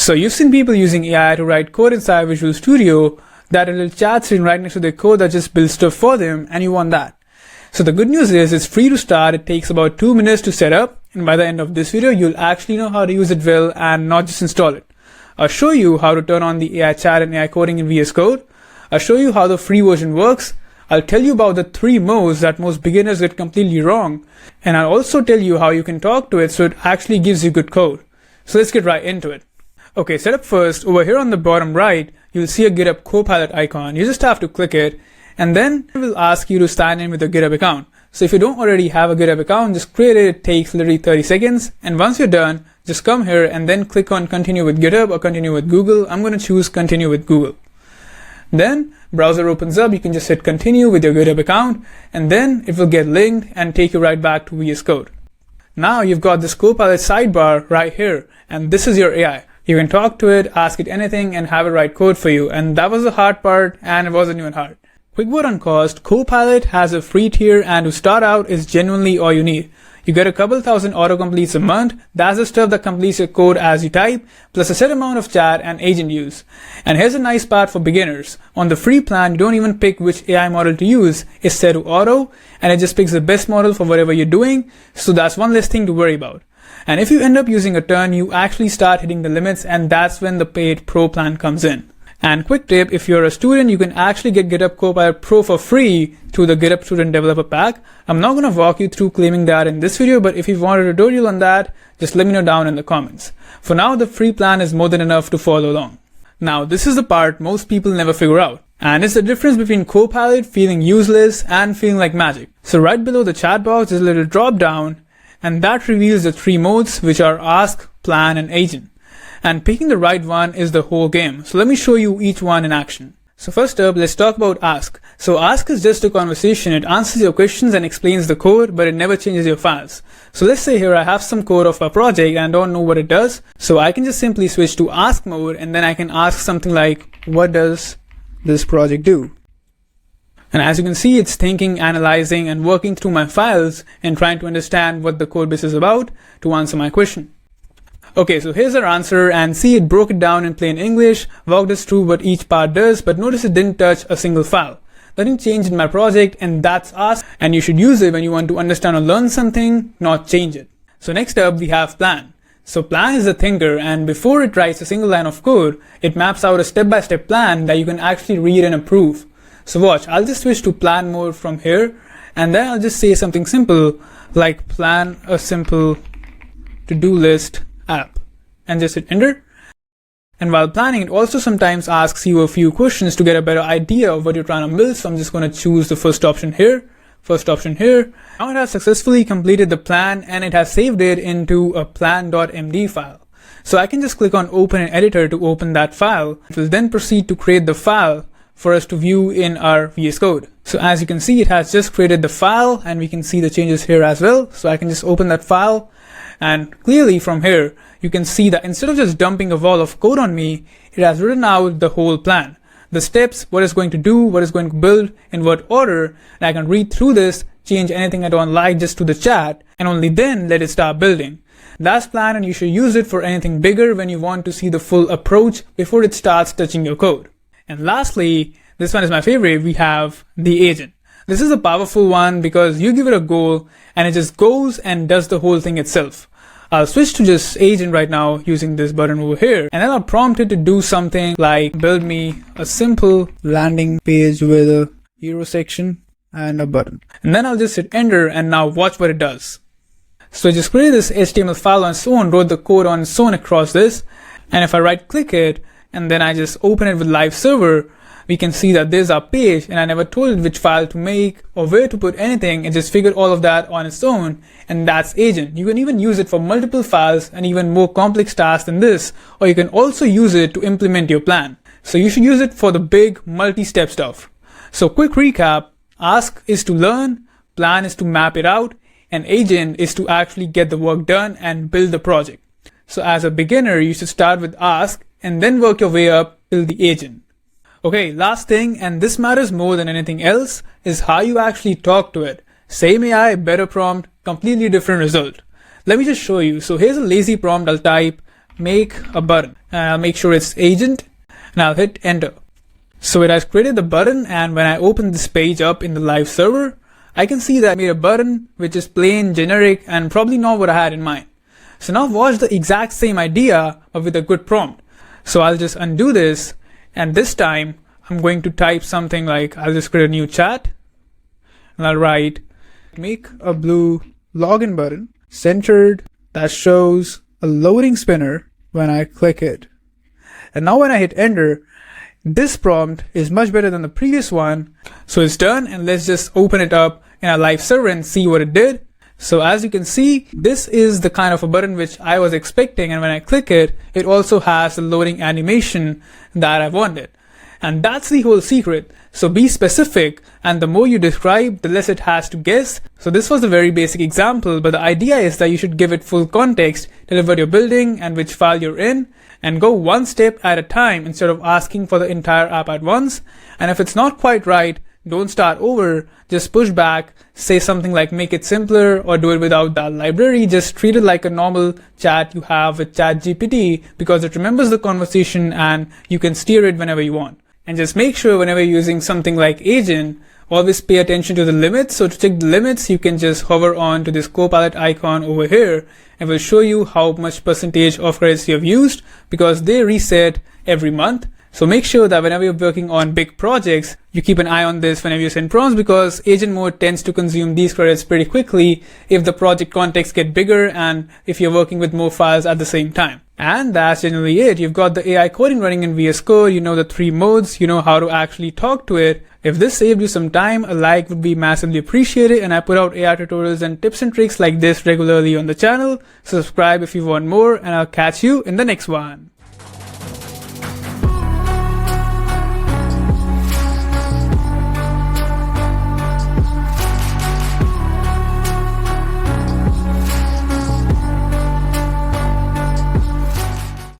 So you've seen people using AI to write code inside Visual Studio, that little chat screen right next to their code that just builds stuff for them, and you want that. So the good news is it's free to start. It takes about 2 minutes to set up, and by the end of this video, you'll actually know how to use it well and not just install it. I'll show you how to turn on the AI chat and AI coding in VS Code. I'll show you how the free version works. I'll tell you about the 3 modes that most beginners get completely wrong. And I'll also tell you how you can talk to it so it actually gives you good code. So let's get right into it. Okay, setup first. Over here on the bottom right, you'll see a GitHub Copilot icon. You just have to click it, and then it will ask you to sign in with a GitHub account. So if you don't already have a GitHub account, just create it. It takes literally 30 seconds. And once you're done, just come here and then click on continue with GitHub or continue with Google. I'm going to choose continue with Google. Then browser opens up. You can just hit continue with your GitHub account, and then it will get linked and take you right back to VS Code. Now you've got this Copilot sidebar right here, and this is your AI. You can talk to it, ask it anything, and have it write code for you. And that was the hard part, and it wasn't even hard. Quick word on cost. Copilot has a free tier, and to start out is genuinely all you need. You get a couple thousand autocompletes a month. That's the stuff that completes your code as you type, plus a set amount of chat and agent use. And here's a nice part for beginners. On the free plan, you don't even pick which AI model to use. It's set to auto, and it just picks the best model for whatever you're doing. So that's one less thing to worry about. And if you end up using a ton, you actually start hitting the limits, and that's when the paid pro plan comes in. And quick tip, if you're a student, you can actually get GitHub Copilot Pro for free through the GitHub Student Developer Pack. I'm not going to walk you through claiming that in this video, but if you want a tutorial on that, just let me know down in the comments. For now, the free plan is more than enough to follow along. Now, this is the part most people never figure out. And it's the difference between Copilot feeling useless and feeling like magic. So right below the chat box is a little drop down, and that reveals the 3 modes, which are ask, plan, and agent. And picking the right one is the whole game. So let me show you each one in action. So first up, let's talk about ask. So ask is just a conversation. It answers your questions and explains the code, but it never changes your files. So let's say here I have some code of a project and don't know what it does. So I can just simply switch to ask mode, and then I can ask something like, what does this project do? And as you can see, it's thinking, analyzing, and working through my files and trying to understand what the code base is about to answer my question. Okay, so here's our answer, and see, it broke it down in plain English, walked us through what each part does, but notice it didn't touch a single file. Nothing changed in my project, and that's ask, and you should use it when you want to understand or learn something, not change it. So next up, we have plan. So plan is a thinker, and before it writes a single line of code, it maps out a step-by-step plan that you can actually read and approve. So watch, I'll just switch to plan mode from here, and then I'll just say something simple like plan a simple to-do list app, and just hit enter. And while planning, it also sometimes asks you a few questions to get a better idea of what you're trying to build. So I'm just going to choose the first option here. Now it has successfully completed the plan, and it has saved it into a plan.md file. So I can just click on open in editor to open that file. It will then proceed to create the file for us to view in our VS Code. So as you can see, it has just created the file, and we can see the changes here as well. So I can just open that file, and clearly from here, you can see that instead of just dumping a wall of code on me, it has written out the whole plan. The steps, what it's going to do, what it's going to build, in what order, and I can read through this, change anything I don't like just to the chat, and only then let it start building. That's plan, and you should use it for anything bigger when you want to see the full approach before it starts touching your code. And lastly, this one is my favorite, we have the agent. This is a powerful one because you give it a goal and it just goes and does the whole thing itself. I'll switch to just agent right now using this button over here, and then I'll prompt it to do something like build me a simple landing page with a hero section and a button. And then I'll just hit enter, and now watch what it does. So I just created this HTML file on its own, wrote the code on its own across this, and if I right click it and then I just open it with live server, we can see that there's our page, and I never told it which file to make or where to put anything. It just figured all of that on its own, and that's agent. You can even use it for multiple files and even more complex tasks than this, or you can also use it to implement your plan. So you should use it for the big multi-step stuff. So quick recap, ask is to learn, plan is to map it out, and agent is to actually get the work done and build the project. So as a beginner, you should start with ask and then work your way up till the agent. Okay, last thing, and this matters more than anything else, is how you actually talk to it. Same AI, better prompt, completely different result. Let me just show you. So here's a lazy prompt. I'll type make a button. And I'll make sure it's agent, and I'll hit enter. So it has created the button, and when I open this page up in the live server, I can see that I made a button which is plain, generic, and probably not what I had in mind. So now watch the exact same idea, but with a good prompt. So I'll just undo this, and this time I'm going to type something like, I'll just create a new chat, and I'll write, make a blue login button centered that shows a loading spinner when I click it. And now when I hit enter, this prompt is much better than the previous one. So it's done, and let's just open it up in our live server and see what it did. So as you can see, this is the kind of a button which I was expecting, and when I click it, it also has the loading animation that I wanted. And that's the whole secret. So be specific, and the more you describe, the less it has to guess. So this was a very basic example, but the idea is that you should give it full context, tell it what you're building and which file you're in, and go one step at a time instead of asking for the entire app at once. And if it's not quite right, don't start over, just push back, say something like make it simpler, or do it without that library. Just treat it like a normal chat you have with ChatGPT, because it remembers the conversation and you can steer it whenever you want. And just make sure whenever you're using something like agent, always pay attention to the limits. So to check the limits, you can just hover on to this Copilot icon over here, and will show you how much percentage of credits you have used, because they reset every month. So make sure that whenever you're working on big projects, you keep an eye on this whenever you send prompts, because agent mode tends to consume these credits pretty quickly if the project context get bigger and if you're working with more files at the same time. And that's generally it. You've got the AI coding running in VS Code, you know the 3 modes, you know how to actually talk to it. If this saved you some time, a like would be massively appreciated, and I put out AI tutorials and tips and tricks like this regularly on the channel. Subscribe if you want more, and I'll catch you in the next one.